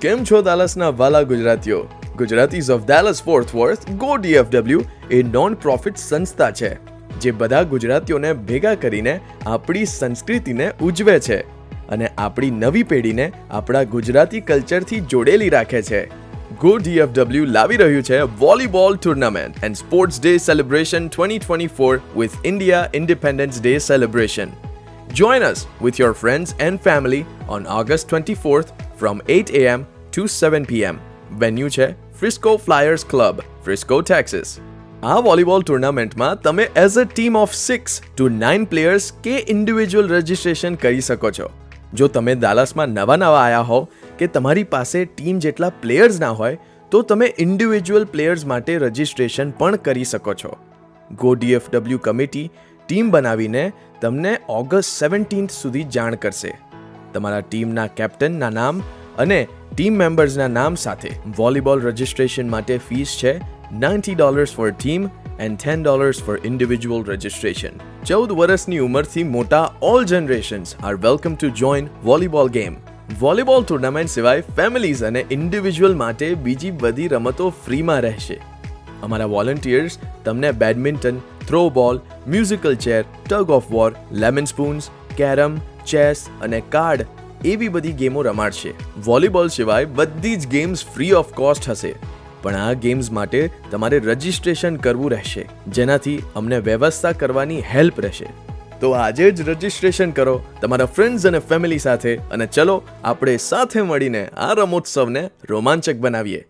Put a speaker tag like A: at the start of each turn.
A: કેમ છો દાલસના વાલા ગુજરાતીઓ? Gujaratis of Dallas Fort Worth go DFW a non profit સંસ્થા છે જે બધા ગુજરાતીઓને ભેગા કરીને આપણી સંસ્કૃતિને ઉજવે છે અને આપણી નવી પેઢીને આપણા ગુજરાતી કલ્ચરથી જોડેલી રાખે છે. ગો DFW લાવી રહ્યું છે volleyball tournament and sports day celebration 2024 with India Independence Day celebration. Join us with your friends and family on August 24th from 8 a.m. to 7 p.m. Venue છે Frisco Flyers Club, Frisco, Texas. આ volleyball ટુર્નામેન્ટમાં તમે as a team of 6 to 9 players કે individual registration કરી શકો છો. જો તમે દાલાસમાં નવા આવ્યા હો કે તમારી પાસે ટીમ જેટલા પ્લેયર્સ ના હોય તો તમે ઇન્ડિવિજ્યુઅલ પ્લેયર્સ માટે રજિસ્ટ્રેશન પણ કરી શકો છો. ગો DFW કમિટી ટીમ બનાવીને તમને ઓગસ્ટ 17th સુધી જાણ કરશે. તમારા ટીમના કેપ્ટનના નામ અને ટીમ મેમ્બર્સના નામ સાથે વોલીબોલ રજિસ્ટ્રેશન માટે ફીસ છે $90 for team and $10 for individual registration. 14 વર્ષની ઉંમરથી મોટા all generations are welcome to join volleyball game. Volleyball tournament સિવાય ફેમિલીઝ અને ઇન્ડિવિજ્યુઅલ માટે બીજી બધી રમતો ફ્રીમાં રહેશે. અમારા વોલન્ટિયર્સ તમને badminton, throwball, musical chair, tug of war, lemon spoons, carrom, chess અને કાર્ડ એવી બધી ગેમો રમાડશે. વોલીબોલ સિવાય બધી જ ગેમ્સ ફ્રી ઓફ કોસ્ટ હશે, પણ આ ગેમ્સ માટે તમારે રજિસ્ટ્રેશન કરવું રહેશે, જેનાથી અમને વ્યવસ્થા કરવાની હેલ્પ રહેશે. તો આજે જ રજિસ્ટ્રેશન કરો તમારા ફ્રેન્ડ્સ અને ફેમિલી સાથે અને ચલો આપણે સાથે મળીને આ રમોત્સવને રોમાંચક બનાવીએ.